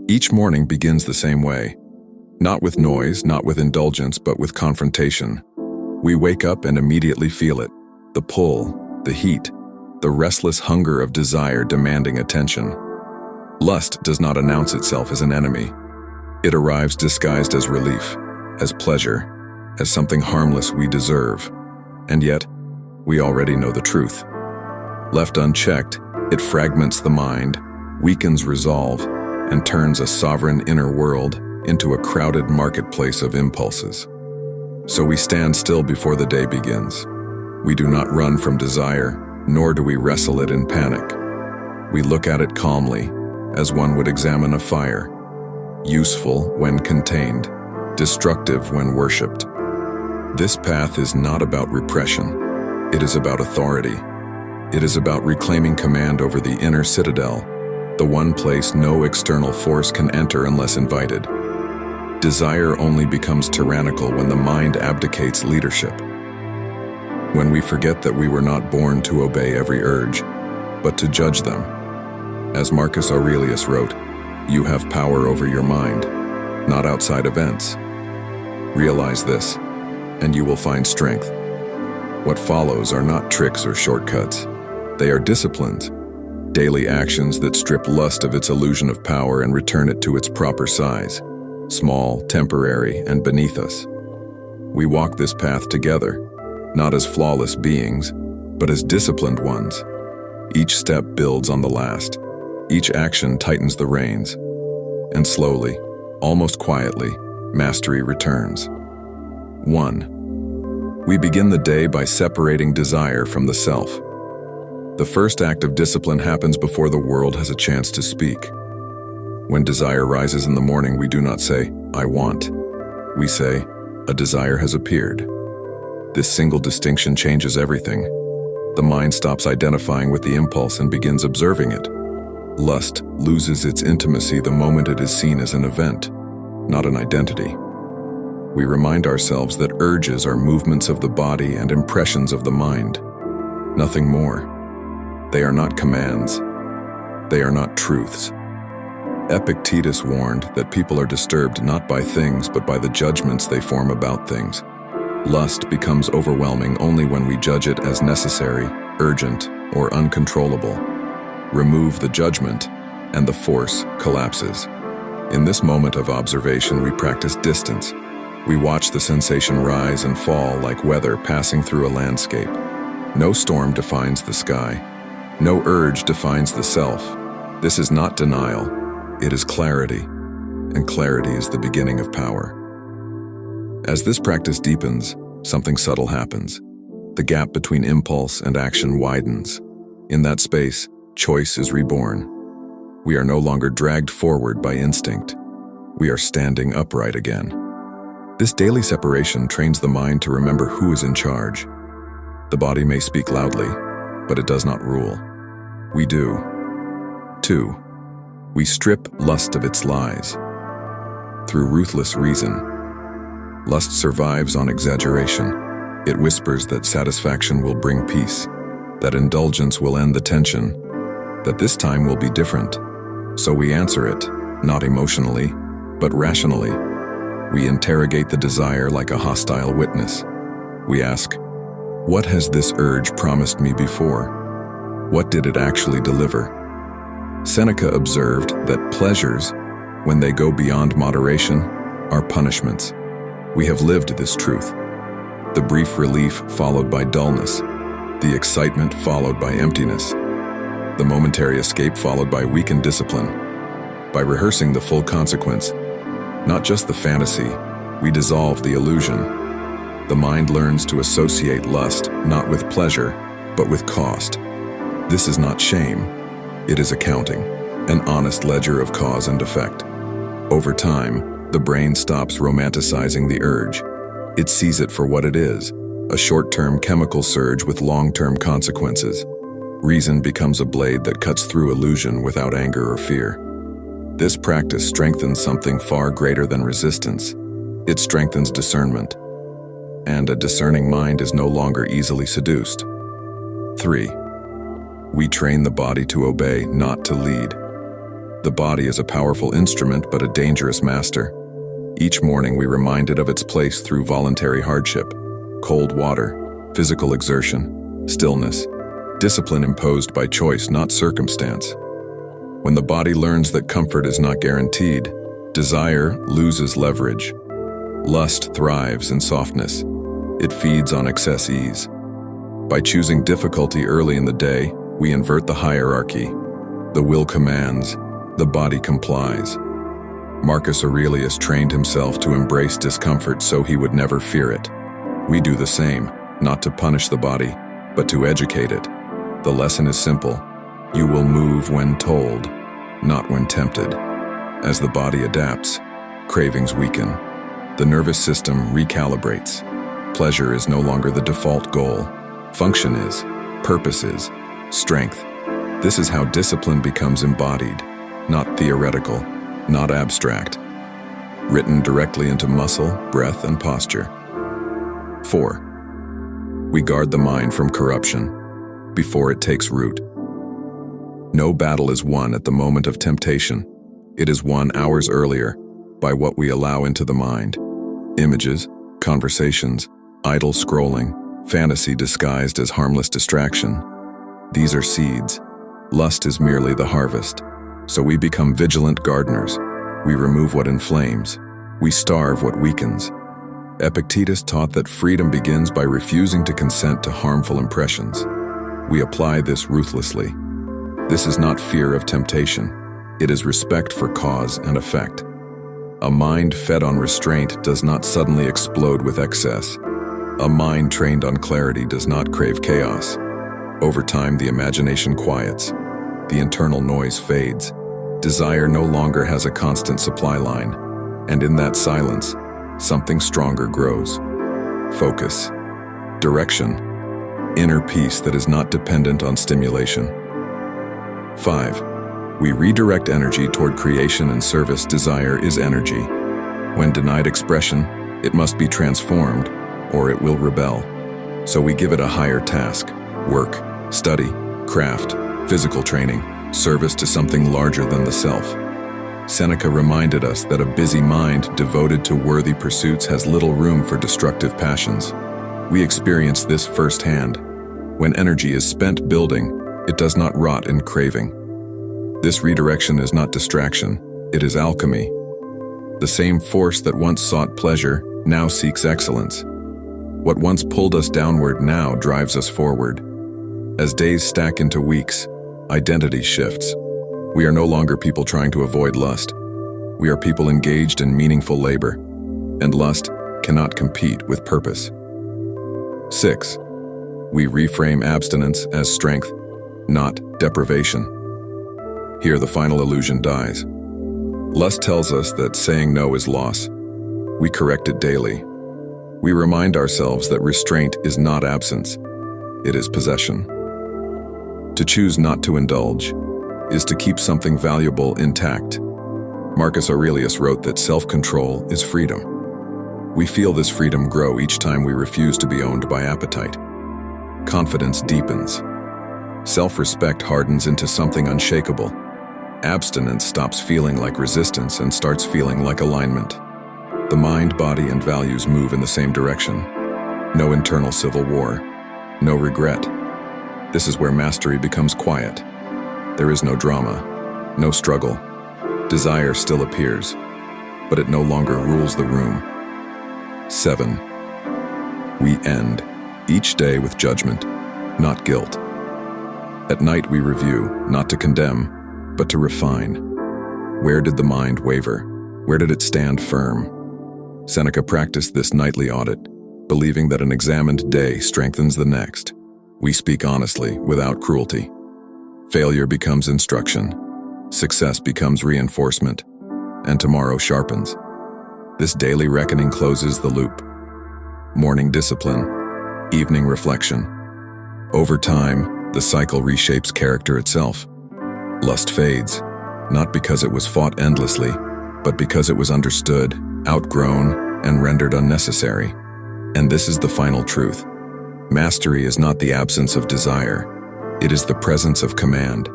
Each morning begins the same way. Not with noise, not with indulgence, but with confrontation. We wake up and immediately feel it. The pull, the heat, the restless hunger of desire demanding attention. Lust does not announce itself as an enemy. It arrives disguised as relief, as pleasure, as something harmless we deserve. And yet, we already know the truth. Left unchecked, it fragments the mind, weakens resolve, and turns a sovereign inner world into a crowded marketplace of impulses. So we stand still before the day begins. We do not run from desire, nor do we wrestle it in panic. We look at it calmly, as one would examine a fire, useful when contained, destructive when worshipped. This path is not about repression. It is about authority. It is about reclaiming command over the inner citadel, the one place no external force can enter unless invited. Desire only becomes tyrannical when the mind abdicates leadership. When we forget that we were not born to obey every urge, but to judge them. As Marcus Aurelius wrote, "You have power over your mind, not outside events." Realize this, and you will find strength. What follows are not tricks or shortcuts. They are disciplines, daily actions that strip lust of its illusion of power and return it to its proper size, small, temporary, and beneath us. We walk this path together, not as flawless beings, but as disciplined ones. Each step builds on the last. Each action tightens the reins. And slowly, almost quietly, mastery returns. 1. We begin the day by separating desire from the self. The first act of discipline happens before the world has a chance to speak. When desire rises in the morning, we do not say, "I want." We say, "A desire has appeared." This single distinction changes everything. The mind stops identifying with the impulse and begins observing it. Lust loses its intimacy the moment it is seen as an event, not an identity. We remind ourselves that urges are movements of the body and impressions of the mind. Nothing more. They are not commands. They are not truths. Epictetus warned that people are disturbed not by things but by the judgments they form about things. Lust becomes overwhelming only when we judge it as necessary, urgent, or uncontrollable. Remove the judgment, and the force collapses. In this moment of observation, we practice distance. We watch the sensation rise and fall like weather passing through a landscape. No storm defines the sky. No urge defines the self. This is not denial. It is clarity, and clarity is the beginning of power. As this practice deepens, something subtle happens. The gap between impulse and action widens. In that space, choice is reborn. We are no longer dragged forward by instinct. We are standing upright again. This daily separation trains the mind to remember who is in charge. The body may speak loudly, but it does not rule. We do. 2. We strip lust of its lies. Through ruthless reason. Lust survives on exaggeration. It whispers that satisfaction will bring peace, that indulgence will end the tension, that this time will be different. So we answer it, not emotionally, but rationally. We interrogate the desire like a hostile witness. We ask, what has this urge promised me before? What did it actually deliver? Seneca observed that pleasures, when they go beyond moderation, are punishments. We have lived this truth. The brief relief followed by dullness, the excitement followed by emptiness, the momentary escape followed by weakened discipline. By rehearsing the full consequence, not just the fantasy, we dissolve the illusion. The mind learns to associate lust not with pleasure, but with cost. This is not shame. It is accounting, an honest ledger of cause and effect. Over time, the brain stops romanticizing the urge. It sees it for what it is, a short-term chemical surge with long-term consequences. Reason becomes a blade that cuts through illusion without anger or fear. This practice strengthens something far greater than resistance. It strengthens discernment. And a discerning mind is no longer easily seduced. 3. We train the body to obey, not to lead. The body is a powerful instrument but a dangerous master. Each morning we remind it of its place through voluntary hardship, cold water, physical exertion, stillness, discipline imposed by choice, not circumstance. When the body learns that comfort is not guaranteed, desire loses leverage. Lust thrives in softness. It feeds on excess ease. By choosing difficulty early in the day, we invert the hierarchy. The will commands, the body complies. Marcus Aurelius trained himself to embrace discomfort so he would never fear it. We do the same, not to punish the body, but to educate it. The lesson is simple. You will move when told, not when tempted. As the body adapts, cravings weaken. The nervous system recalibrates. Pleasure is no longer the default goal. Function is, purpose is, strength. This is how discipline becomes embodied, not theoretical, not abstract. Written directly into muscle, breath, and posture. 4. We guard the mind from corruption before it takes root. No battle is won at the moment of temptation. It is won hours earlier by what we allow into the mind. Images, conversations, idle scrolling, fantasy disguised as harmless distraction. These are seeds. Lust is merely the harvest. So we become vigilant gardeners. We remove what inflames. We starve what weakens. Epictetus taught that freedom begins by refusing to consent to harmful impressions. We apply this ruthlessly. This is not fear of temptation. It is respect for cause and effect. A mind fed on restraint does not suddenly explode with excess. A mind trained on clarity does not crave chaos. Over time, the imagination quiets. The internal noise fades. Desire no longer has a constant supply line. And in that silence, something stronger grows. Focus. Direction. Inner peace that is not dependent on stimulation. 5. We redirect energy toward creation and service. Desire is energy. When denied expression, it must be transformed, or it will rebel. So we give it a higher task: work, study, craft, physical training, service to something larger than the self. Seneca reminded us that a busy mind devoted to worthy pursuits has little room for destructive passions. We experience this firsthand. When energy is spent building, it does not rot in craving. This redirection is not distraction, it is alchemy. The same force that once sought pleasure now seeks excellence. What once pulled us downward now drives us forward. As days stack into weeks, identity shifts. We are no longer people trying to avoid lust. We are people engaged in meaningful labor, and lust cannot compete with purpose. 6. We reframe abstinence as strength, not deprivation. Here the final illusion dies. Lust tells us that saying no is loss. We correct it daily. We remind ourselves that restraint is not absence, it is possession. To choose not to indulge is to keep something valuable intact. Marcus Aurelius wrote that self-control is freedom. We feel this freedom grow each time we refuse to be owned by appetite. Confidence deepens. Self-respect hardens into something unshakable. Abstinence stops feeling like resistance and starts feeling like alignment. The mind, body, and values move in the same direction. No internal civil war. No regret. This is where mastery becomes quiet. There is no drama, no struggle. Desire still appears, but it no longer rules the room. 7. We end each day with judgment, not guilt. At night we review, not to condemn, but to refine. Where did the mind waver? Where did it stand firm? Seneca practiced this nightly audit, believing that an examined day strengthens the next. We speak honestly, without cruelty. Failure becomes instruction. Success becomes reinforcement. And tomorrow sharpens. This daily reckoning closes the loop. Morning discipline, evening reflection. Over time, the cycle reshapes character itself. Lust fades, not because it was fought endlessly, but because it was understood, outgrown, and rendered unnecessary. And this is the final truth. Mastery is not the absence of desire. It is the presence of command.